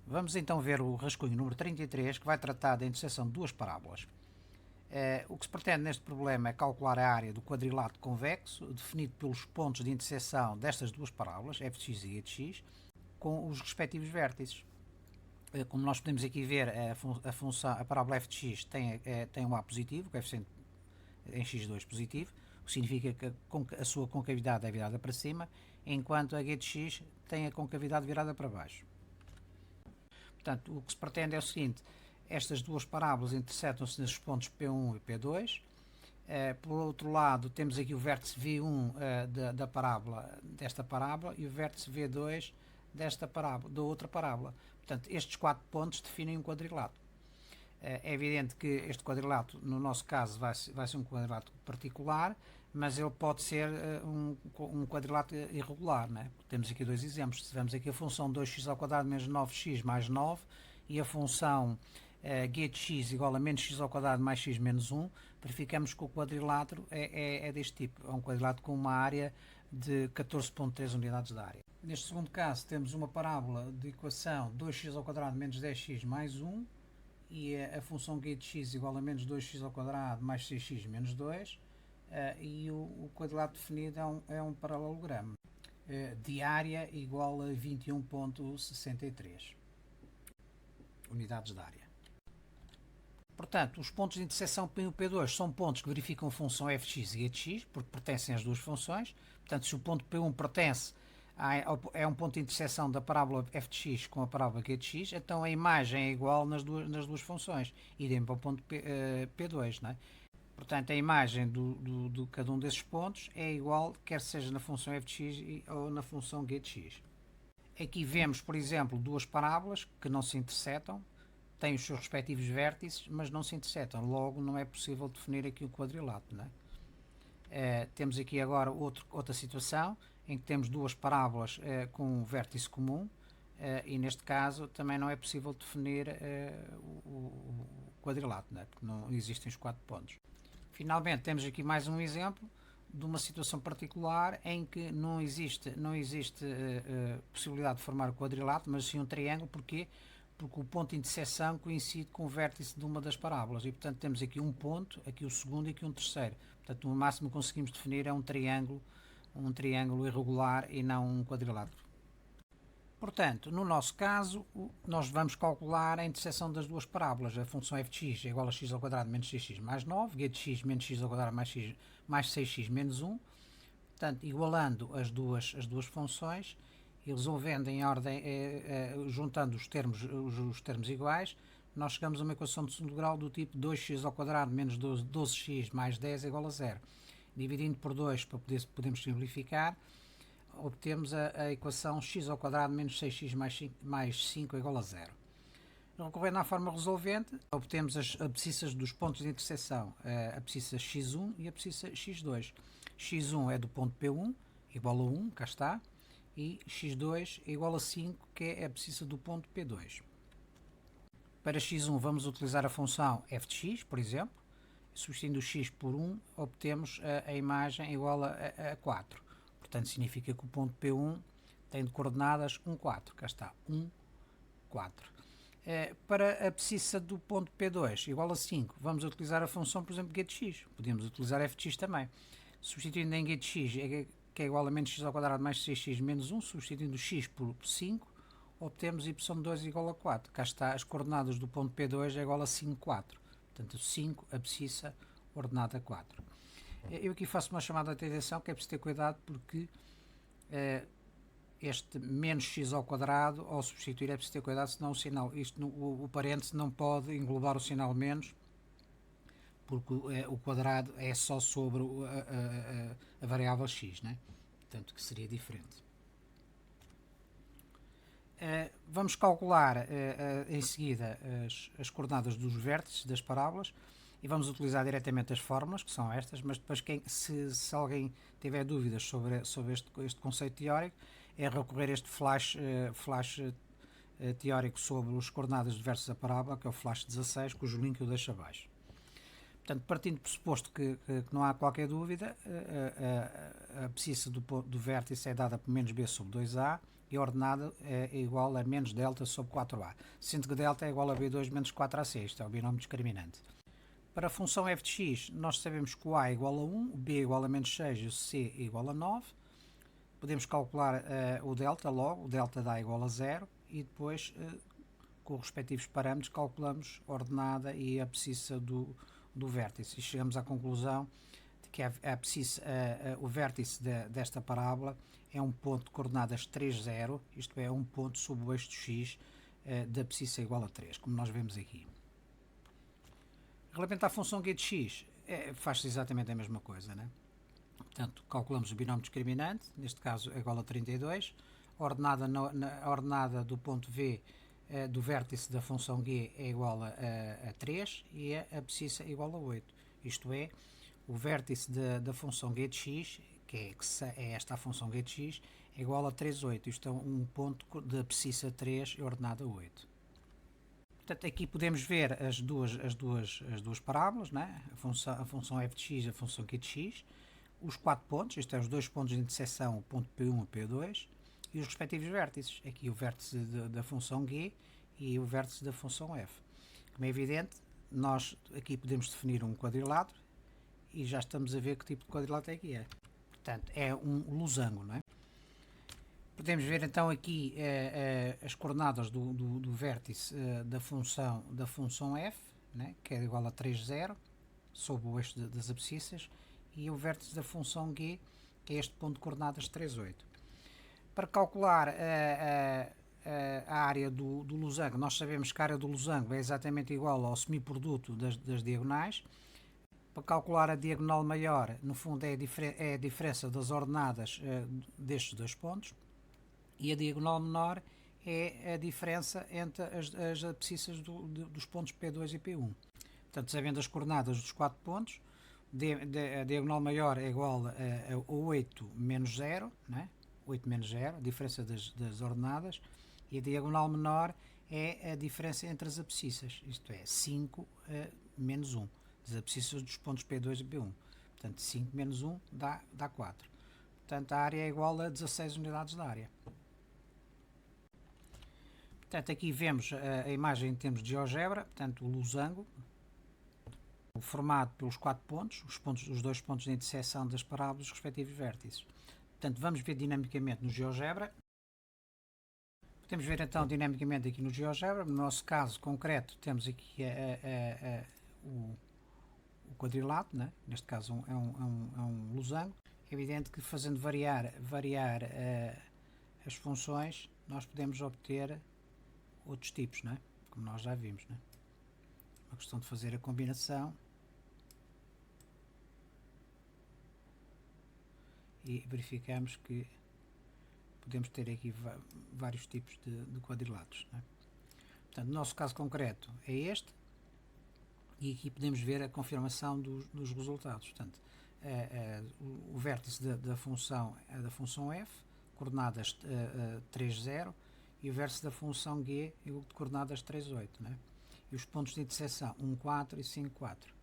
Vamos então ver o rascunho número 33, que vai tratar da interseção de duas parábolas. O que se pretende neste problema é calcular a área do quadrilátero convexo, definido pelos pontos de interseção destas duas parábolas, f de x e g de x, com os respectivos vértices. Como nós podemos aqui ver, a parábola f de x tem um A positivo, o coeficiente em x2 positivo, o que significa que a sua concavidade é virada para cima, enquanto a g de x tem a concavidade virada para baixo. Portanto, o que se pretende é o seguinte: estas duas parábolas intersetam-se nesses pontos P1 e P2. Por outro lado, temos aqui o vértice V1 desta parábola e o vértice V2 da outra parábola. Portanto, estes quatro pontos definem um quadrilátero. É evidente que este quadrilátero, no nosso caso, vai ser um quadrilátero particular, mas ele pode ser um quadrilátero irregular. Né? Temos aqui dois exemplos. Tivemos aqui a função 2x² menos 9x mais 9 e a função g de x igual a menos x² mais x menos 1, verificamos que o quadrilátero é deste tipo. É um quadrilátero com uma área de 14,3 unidades de área. Neste segundo caso, temos uma parábola de equação 2x² menos 10x mais 1 e a função g de x igual a menos 2x² mais 6x menos 2 e o quadrilátero definido é um paralelogramo de área igual a 21,63 unidades de área. Portanto, os pontos de interseção P1 e P2 são pontos que verificam a função f de x e g de x, porque pertencem às duas funções. Portanto, se o ponto P1 pertence é um ponto de interseção da parábola f de x com a parábola g de x, então a imagem é igual nas duas funções, idem para o ponto P2. Não é? Portanto, a imagem de cada um desses pontos é igual, quer seja na função f de x ou na função g de x. Aqui vemos, por exemplo, duas parábolas que não se intersetam, têm os seus respectivos vértices, mas não se intersetam. Logo, não é possível definir aqui o quadrilátero. Não é? Temos aqui agora outra situação, em que temos duas parábolas com um vértice comum, e neste caso também não é possível definir o quadrilátero, não é? Porque não existem os quatro pontos. Finalmente, temos aqui mais um exemplo de uma situação particular em que não existe possibilidade de formar o quadrilátero, mas sim um triângulo. Porquê? Porque o ponto de interseção coincide com o vértice de uma das parábolas e, portanto, temos aqui um ponto, aqui o segundo e aqui um terceiro. Portanto, o máximo que conseguimos definir é um triângulo irregular e não um quadrilátero. Portanto, no nosso caso, nós vamos calcular a interseção das duas parábolas. A função f de x é igual a x² menos 6x mais 9, g de x menos x² mais 6x menos 1. Portanto, igualando as duas funções e resolvendo em ordem, juntando os termos iguais, nós chegamos a uma equação de segundo grau do tipo 2x² menos 12x mais 10 igual a 0. Dividindo por 2 para podermos simplificar, obtemos a equação x² menos 6x mais 5 igual a 0. Recorrendo à forma resolvente, obtemos as abscissas dos pontos de interseção, a abscissa x1 e a abscissa x2. x1 é do ponto P1, igual a 1, cá está, e x2 é igual a 5, que é a abscissa do ponto P2. Para x1 vamos utilizar a função f de x, por exemplo. Substituindo o x por 1, obtemos a imagem igual a 4. Portanto, significa que o ponto P1 tem de coordenadas 1, 4. Cá está, 1, 4. Para a abscissa do ponto P2 igual a 5, vamos utilizar a função, por exemplo, g de x. Podemos utilizar f de x também. Substituindo em g de x, que é igual a menos x² mais 6x menos 1, substituindo o x por 5, obtemos y2 igual a 4. Cá está, as coordenadas do ponto P2 é igual a 5, 4. Portanto, 5, abscissa, ordenada 4. Eu aqui faço uma chamada de atenção que é preciso ter cuidado porque este menos x ao quadrado, ao substituir, é preciso ter cuidado, senão o parêntese não pode englobar o sinal menos, porque o quadrado é só sobre a variável x, né? Portanto, que seria diferente. Vamos calcular em seguida as coordenadas dos vértices das parábolas e vamos utilizar diretamente as fórmulas, que são estas, mas depois se alguém tiver dúvidas sobre este conceito teórico, é recorrer a este flash teórico sobre as coordenadas de vértices da parábola, que é o flash 16, cujo link eu deixo abaixo. Portanto, partindo do pressuposto que não há qualquer dúvida, a abscissa do vértice é dada por menos b sobre 2a, e a ordenada é igual a menos delta sobre 4a, sendo que delta é igual a b2 menos 4ac, isto é o binómio discriminante. Para a função f de x, nós sabemos que o a é igual a 1, o b é igual a menos 6 e o c é igual a 9. Podemos calcular o delta logo, o delta dá igual a 0, e depois, com os respectivos parâmetros, calculamos a ordenada e a abscissa do vértice. E chegamos à conclusão de que o vértice desta parábola é um ponto de coordenadas 3, 0, isto é, um ponto sob o eixo de x da abscissa igual a 3, como nós vemos aqui. Relativamente à função g de x, faz-se exatamente a mesma coisa, né? Portanto, calculamos o binómio discriminante, neste caso é igual a 32, a ordenada do ponto V do vértice da função g é igual a 3 e a abscissa é igual a 8. Isto é, o vértice da função g de x, que é esta a função g de x, é igual a 3, 8. Isto é um ponto de abscissa 3 e ordenada 8. Portanto, aqui podemos ver as duas parábolas, né? A função f de x e a função g de x, os 4 pontos, isto é, os 2 pontos de interseção, o ponto P1 e P2, e os respectivos vértices. Aqui o vértice da função g e o vértice da função f. Como é evidente, nós aqui podemos definir um quadrilátero e já estamos a ver que tipo de quadrilátero é que é. Portanto, é um losango, não é? Podemos ver então aqui as coordenadas do vértice da função f, né, que é igual a 3, 0, sob o eixo das abscissas, e o vértice da função g, que é este ponto de coordenadas 3, 8. Para calcular a área do losango, nós sabemos que a área do losango é exatamente igual ao semiproduto das diagonais. Para calcular a diagonal maior, no fundo é a diferença das ordenadas destes dois pontos, e a diagonal menor é a diferença entre as abscissas dos pontos P2 e P1. Portanto, sabendo as coordenadas dos 4 pontos, a diagonal maior é igual a 8 menos 0, né? 8 menos 0, a diferença das ordenadas, e a diagonal menor é a diferença entre as abscissas, isto é, 5 menos 1, das abscissas dos pontos P2 e P1. Portanto, 5 menos 1 dá 4. Portanto, a área é igual a 16 unidades de área. Portanto, aqui vemos a imagem em termos de GeoGebra, portanto, o losango, formado pelos 4 pontos, os 2 pontos de interseção das parábolas dos respectivos vértices. Portanto, vamos ver dinamicamente no GeoGebra. Podemos ver então dinamicamente aqui no GeoGebra. No nosso caso concreto, temos aqui o quadrilátero, né? Neste caso é um losango. É evidente que fazendo variar as funções, nós podemos obter outros tipos, né? Como nós já vimos. Né? Uma questão de fazer a combinação e verificamos que podemos ter aqui vários tipos de quadriláteros. Né? Portanto, no nosso caso concreto é este, e aqui podemos ver a confirmação dos resultados. Portanto, o vértice da função é da função f, coordenadas 3, 0, e o vértice da função g de coordenadas 3, 8. Né? E os pontos de interseção 1, 4 e 5, 4.